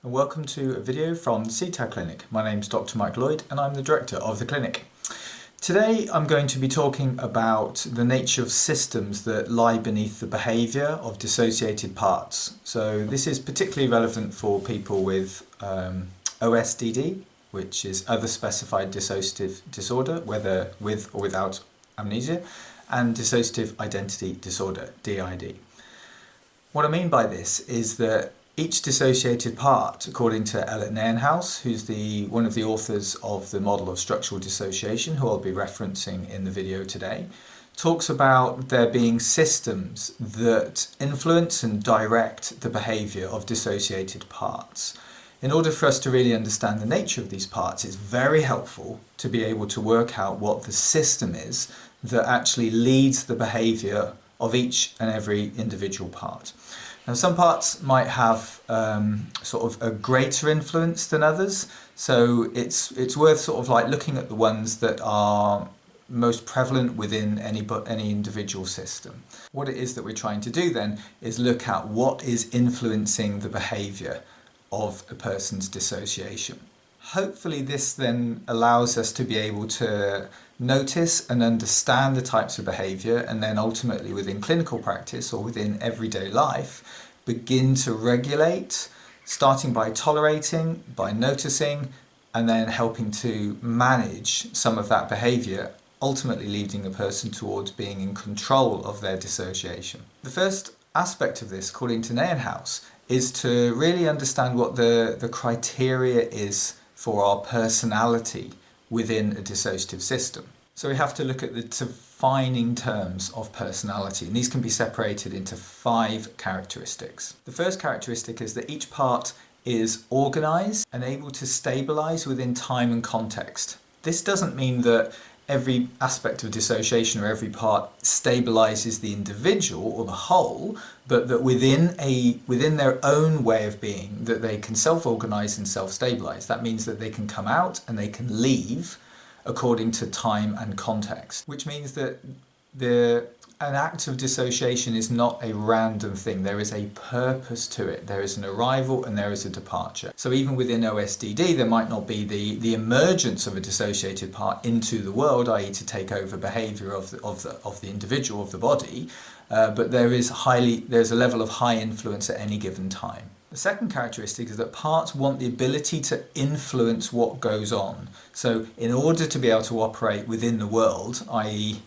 And welcome to a video from the CTAD Clinic. My name's Dr. Mike Lloyd and I'm the director of the clinic. Today I'm going to be talking about the nature of systems that lie beneath the behaviour of dissociated parts. So this is particularly relevant for people with OSDD, which is other specified dissociative disorder, whether with or without amnesia, and dissociative identity disorder, DID. What I mean by this is that each dissociated part, according to Ellert Nijenhuis, who's one of the authors of the model of structural dissociation, who I'll be referencing in the video today, talks about there being systems that influence and direct the behaviour of dissociated parts. In order for us to really understand the nature of these parts, it's very helpful to be able to work out what the system is that actually leads the behaviour of each and every individual part. Now, some parts might have sort of a greater influence than others, so it's worth sort of like looking at the ones that are most prevalent within any individual system. What it is that we're trying to do then is look at what is influencing the behaviour of a person's dissociation. Hopefully this then allows us to be able to notice and understand the types of behaviour, and then ultimately within clinical practice or within everyday life begin to regulate, starting by tolerating, by noticing, and then helping to manage some of that behaviour, ultimately leading a person towards being in control of their dissociation. The first aspect of this, according to Nijenhuis, is to really understand what the criteria is for our personality within a dissociative system. So we have to look at the defining terms of personality, and these can be separated into 5 characteristics. The first characteristic is that each part is organised and able to stabilise within time and context. This doesn't mean that every aspect of dissociation or every part stabilises the individual or the whole, but that within their own way of being, that they can self-organise and self-stabilise. That means that they can come out and they can leave according to time and context, which means that an act of dissociation is not a random thing. There is a purpose to it. There is an arrival and there is a departure. So even within OSDD, there might not be the emergence of a dissociated part into the world, i.e. to take over behaviour of the individual, of the body, but there's a level of high influence at any given time. The second characteristic is that parts want the ability to influence what goes on. So in order to be able to operate within the world, i.e.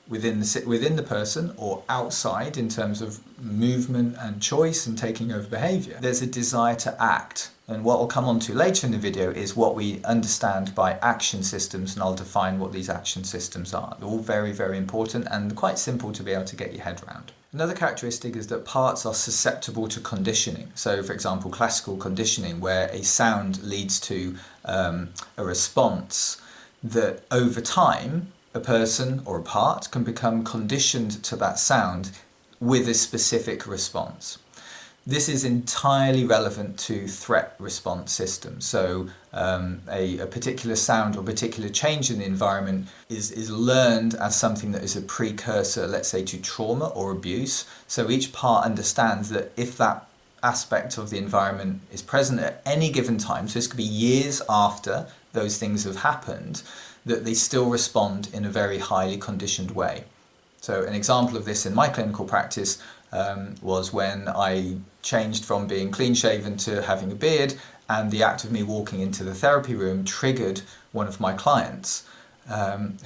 within the person or outside in terms of movement and choice and taking over behaviour, there's a desire to act. And what I'll come on to later in the video is what we understand by action systems, and I'll define what these action systems are. They're all very, very important and quite simple to be able to get your head around. Another characteristic is that parts are susceptible to conditioning. So for example, classical conditioning, where a sound leads to a response that over time a person or a part can become conditioned to that sound with a specific response. This is entirely relevant to threat response systems. So a particular sound or particular change in the environment is learned as something that is a precursor, let's say, to trauma or abuse. So each part understands that if that aspect of the environment is present at any given time, so this could be years after those things have happened, that they still respond in a very highly conditioned way. So an example of this in my clinical practice was when I changed from being clean shaven to having a beard, and the act of me walking into the therapy room triggered one of my clients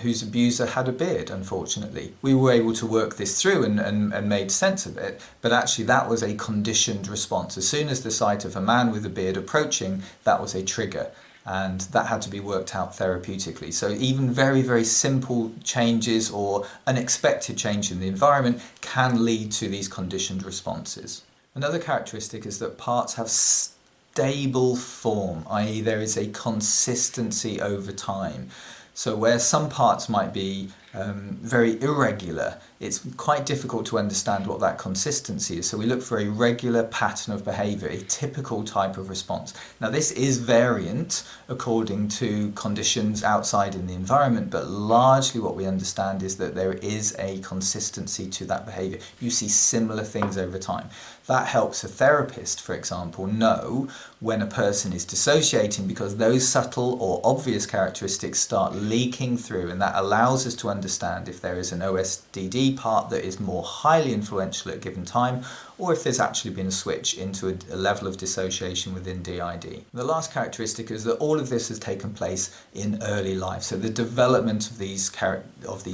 whose abuser had a beard, unfortunately. We were able to work this through and made sense of it, but actually that was a conditioned response. As soon as the sight of a man with a beard approaching, that was a trigger. And that had to be worked out therapeutically. So even very, very simple changes or unexpected change in the environment can lead to these conditioned responses. Another characteristic is that parts have stable form, i.e. there is a consistency over time. So where some parts might be very irregular, it's quite difficult to understand what that consistency is. So we look for a regular pattern of behaviour, a typical type of response. Now this is variant according to conditions outside in the environment, but largely what we understand is that there is a consistency to that behaviour. You see similar things over time. That helps a therapist, for example, know when a person is dissociating, because those subtle or obvious characteristics start leaking through, and that allows us to understand if there is an OSDD part that is more highly influential at a given time, or if there's actually been a switch into a level of dissociation within DID. The last characteristic is that all of this has taken place in early life. So the development of these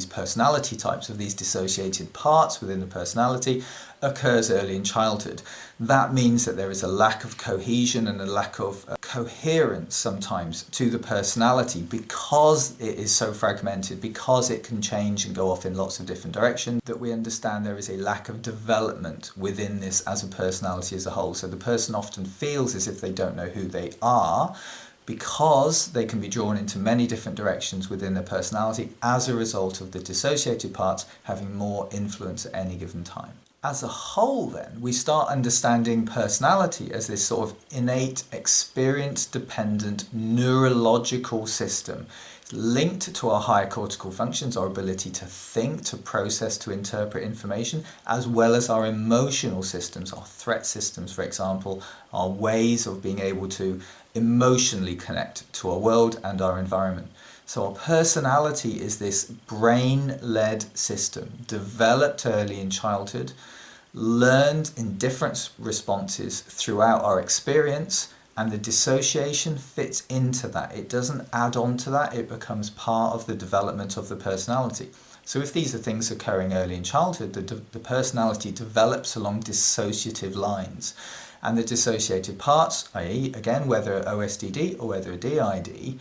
personality types, of these dissociated parts within the personality, occurs early in childhood. That means that there is a lack of cohesion and a lack of coherence sometimes to the personality, because it is so fragmented, because it can change and go off in lots of different directions, that we understand there is a lack of development within this as a personality as a whole. So the person often feels as if they don't know who they are, because they can be drawn into many different directions within their personality as a result of the dissociated parts having more influence at any given time. As a whole then, we start understanding personality as this sort of innate, experience-dependent neurological system. It's linked to our higher cortical functions, our ability to think, to process, to interpret information, as well as our emotional systems, our threat systems, for example, our ways of being able to emotionally connect to our world and our environment. So our personality is this brain-led system, developed early in childhood, learned in different responses throughout our experience, and the dissociation fits into that. It doesn't add on to that, it becomes part of the development of the personality. So if these are things occurring early in childhood, the personality develops along dissociative lines. And the dissociated parts, i.e. again, whether OSDD or whether DID,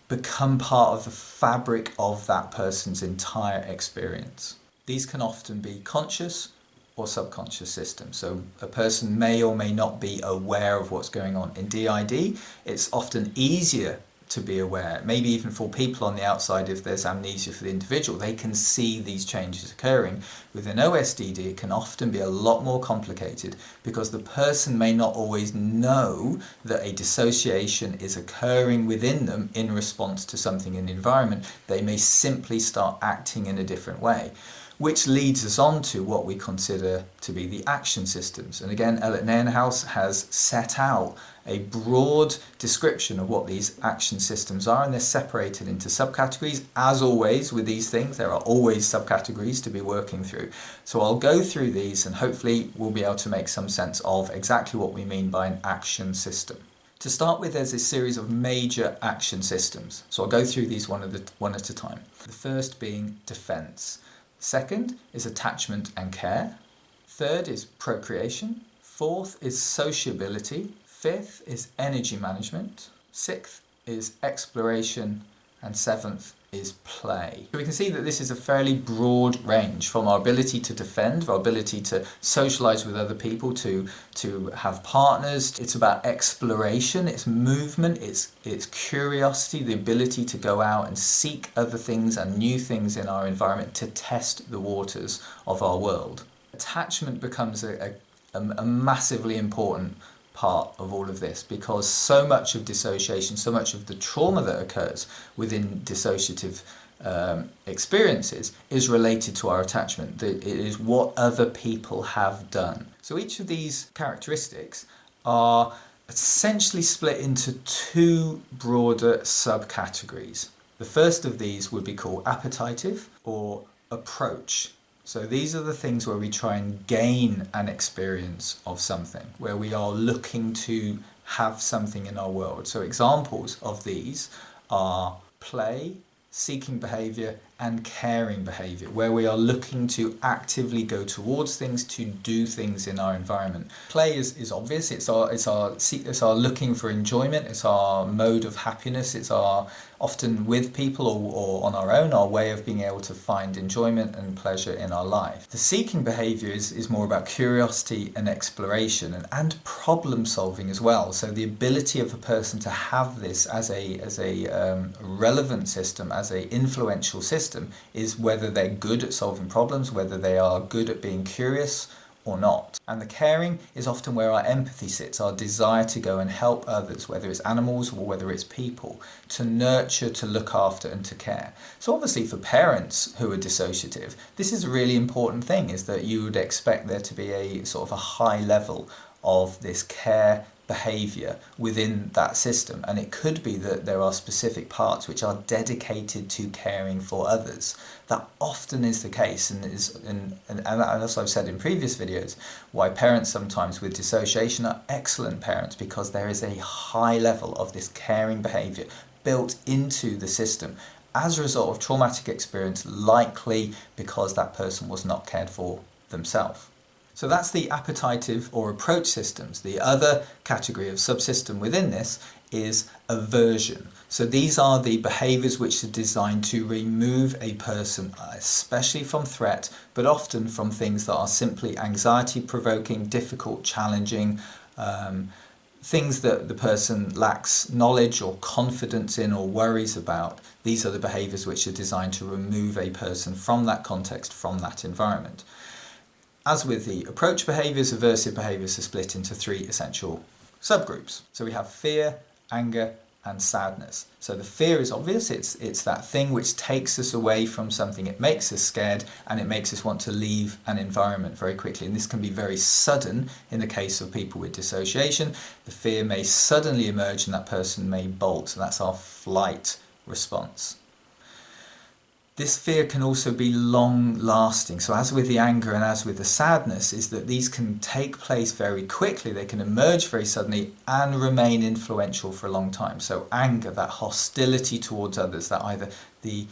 become part of the fabric of that person's entire experience. These can often be conscious or subconscious systems. So a person may or may not be aware of what's going on. In DID, it's often easier to be aware, maybe even for people on the outside. If there's amnesia for the individual, they can see these changes occurring. Within OSDD, it can often be a lot more complicated, because the person may not always know that a dissociation is occurring within them in response to something in the environment. They may simply start acting in a different way, which leads us on to what we consider to be the action systems. And again, Ellert Nijenhuis has set out a broad description of what these action systems are, and they're separated into subcategories. As always with these things, there are always subcategories to be working through. So I'll go through these, and hopefully we'll be able to make some sense of exactly what we mean by an action system. To start with, there's a series of major action systems. So I'll go through these one at a time. The first being defense. Second is attachment and care. Third is procreation. Fourth is sociability. Fifth is energy management. Sixth is exploration. And seventh is play. So we can see that this is a fairly broad range, from our ability to defend, our ability to socialize with other people, to have partners. It's about exploration, it's movement, it's curiosity, the ability to go out and seek other things and new things in our environment, to test the waters of our world. Attachment becomes a massively important part of all of this, because so much of dissociation, so much of the trauma that occurs within dissociative experiences is related to our attachment. It is what other people have done. So each of these characteristics are essentially split into two broader subcategories. The first of these would be called appetitive or approach. So these are the things where we try and gain an experience of something, where we are looking to have something in our world. So examples of these are play, seeking behaviour, and caring behaviour, where we are looking to actively go towards things, to do things in our environment. Play is obvious. It's our looking for enjoyment. It's our mode of happiness. It's our, often with people or on our own, our way of being able to find enjoyment and pleasure in our life. The seeking behaviour is more about curiosity and exploration and problem solving as well. So the ability of a person to have this as a relevant system, as a influential system, system is whether they're good at solving problems, whether they are good at being curious or not. And the caring is often where our empathy sits, our desire to go and help others, whether it's animals or whether it's people, to nurture, to look after and to care. So obviously for parents who are dissociative, this is a really important thing, is that you would expect there to be a sort of a high level of this care behaviour within that system, and it could be that there are specific parts which are dedicated to caring for others. That often is the case, and as I've said in previous videos, why parents sometimes with dissociation are excellent parents, because there is a high level of this caring behaviour built into the system as a result of traumatic experience, likely because that person was not cared for themselves. So that's the appetitive or approach systems. The other category of subsystem within this is aversion. So these are the behaviours which are designed to remove a person, especially from threat, but often from things that are simply anxiety provoking, difficult, challenging, things that the person lacks knowledge or confidence in or worries about. These are the behaviours which are designed to remove a person from that context, from that environment. As with the approach behaviours, aversive behaviours are split into three essential subgroups. So we have fear, anger and sadness. So the fear is obvious, it's that thing which takes us away from something, it makes us scared and it makes us want to leave an environment very quickly, and this can be very sudden. In the case of people with dissociation, the fear may suddenly emerge and that person may bolt, so that's our flight response. This fear can also be long-lasting. So as with the anger and as with the sadness, is that these can take place very quickly, they can emerge very suddenly and remain influential for a long time. So anger, that hostility towards others, that either the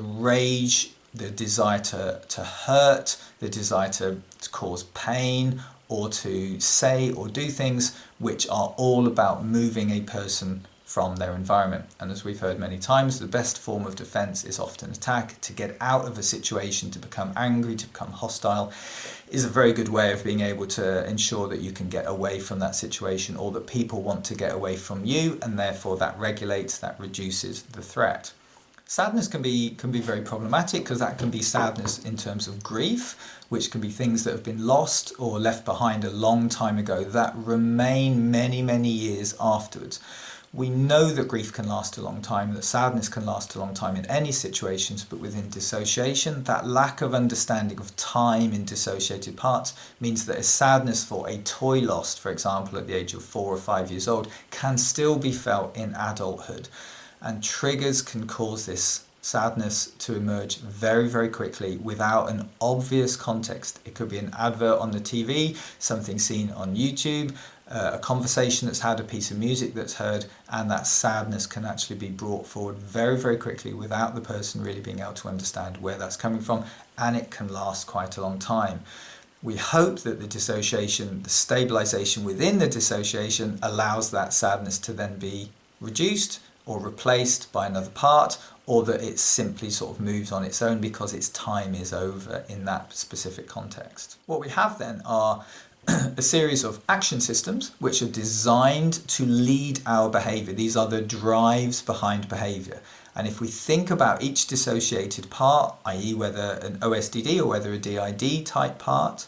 rage, the desire to hurt, the desire to cause pain, or to say or do things which are all about moving a person from their environment. And as we've heard many times, the best form of defense is often attack. To get out of a situation, to become angry, to become hostile, is a very good way of being able to ensure that you can get away from that situation, or that people want to get away from you, and therefore that regulates, that reduces the threat. Sadness can be very problematic, because that can be sadness in terms of grief, which can be things that have been lost or left behind a long time ago that remain many years afterwards. We know that grief can last a long time, that sadness can last a long time in any situations, but within dissociation, that lack of understanding of time in dissociated parts means that a sadness for a toy lost, for example, at the age of 4 or 5 years old, can still be felt in adulthood. And triggers can cause this sadness to emerge very quickly without an obvious context. It could be an advert on the TV, something seen on YouTube, a conversation that's had, a piece of music that's heard, and that sadness can actually be brought forward very quickly without the person really being able to understand where that's coming from, and it can last quite a long time. We hope that the dissociation, the stabilization within the dissociation, allows that sadness to then be reduced or replaced by another part, or that it simply sort of moves on its own because its time is over in that specific context. What we have then are a series of action systems which are designed to lead our behaviour. These are the drives behind behaviour. And if we think about each dissociated part, i.e. whether an OSDD or whether a DID type part,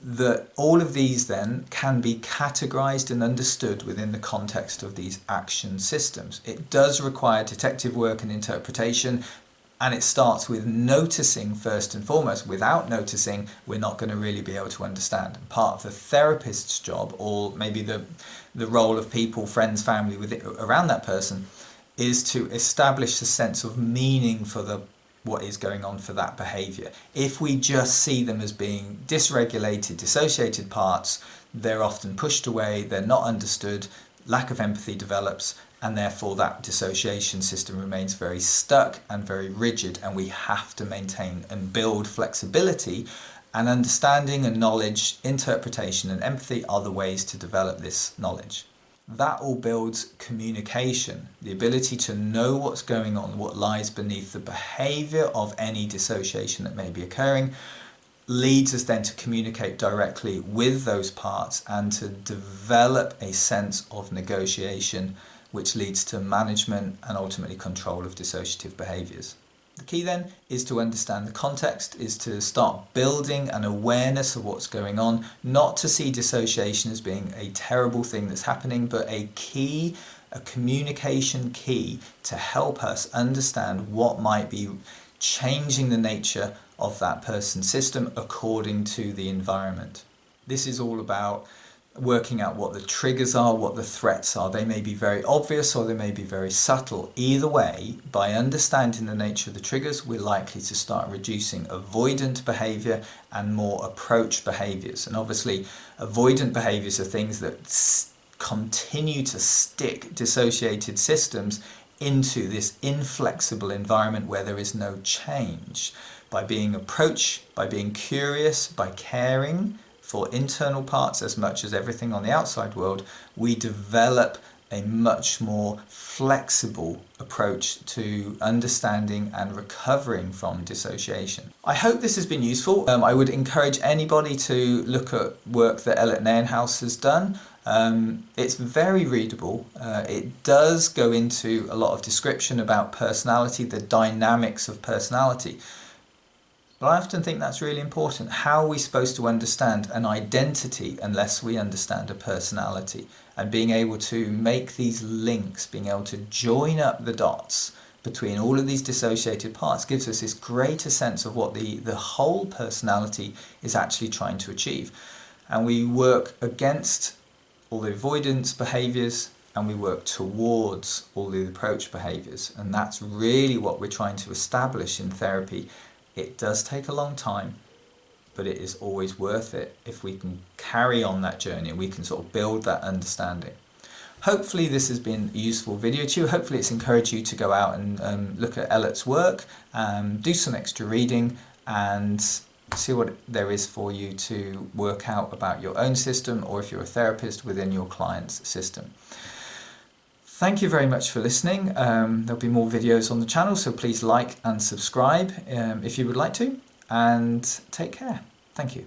that all of these then can be categorized and understood within the context of these action systems. It does require detective work and interpretation, and it starts with noticing first and foremost. Without noticing, we're not going to really be able to understand. Part of the therapist's job, or maybe the role of people, friends, family around that person, is to establish a sense of meaning for what is going on for that behaviour. If we just see them as being dysregulated, dissociated parts, they're often pushed away, they're not understood, lack of empathy develops, and therefore that dissociation system remains very stuck and very rigid, and we have to maintain and build flexibility, and understanding and knowledge, interpretation and empathy are the ways to develop this knowledge. That all builds communication, the ability to know what's going on, what lies beneath the behaviour of any dissociation that may be occurring, leads us then to communicate directly with those parts and to develop a sense of negotiation, which leads to management and ultimately control of dissociative behaviours. The key then is to understand the context, is to start building an awareness of what's going on, not to see dissociation as being a terrible thing that's happening, but a key, a communication key to help us understand what might be changing the nature of that person's system according to the environment. This is all about working out what the triggers are, what the threats are. They may be very obvious or they may be very subtle. Either way, by understanding the nature of the triggers, we're likely to start reducing avoidant behaviour and more approach behaviours. And obviously, avoidant behaviours are things that continue to stick dissociated systems into this inflexible environment where there is no change. By being approach, by being curious, by caring for internal parts as much as everything on the outside world, we develop a much more flexible approach to understanding and recovering from dissociation. I hope this has been useful. I would encourage anybody to look at work that Ellert Nijenhuis has done. It's very readable. It does go into a lot of description about personality, the dynamics of personality. But I often think that's really important. How are we supposed to understand an identity unless we understand a personality? And being able to make these links, being able to join up the dots between all of these dissociated parts gives us this greater sense of what the whole personality is actually trying to achieve. And we work against all the avoidance behaviours and we work towards all the approach behaviours. And that's really what we're trying to establish in therapy. It does take a long time, but it is always worth it if we can carry on that journey and we can sort of build that understanding. Hopefully this has been a useful video to you. Hopefully it's encouraged you to go out and look at Ellert's work, do some extra reading and see what there is for you to work out about your own system, or if you're a therapist, within your client's system. Thank you very much for listening. There'll be more videos on the channel, so please like and subscribe if you would like to, and take care. Thank you.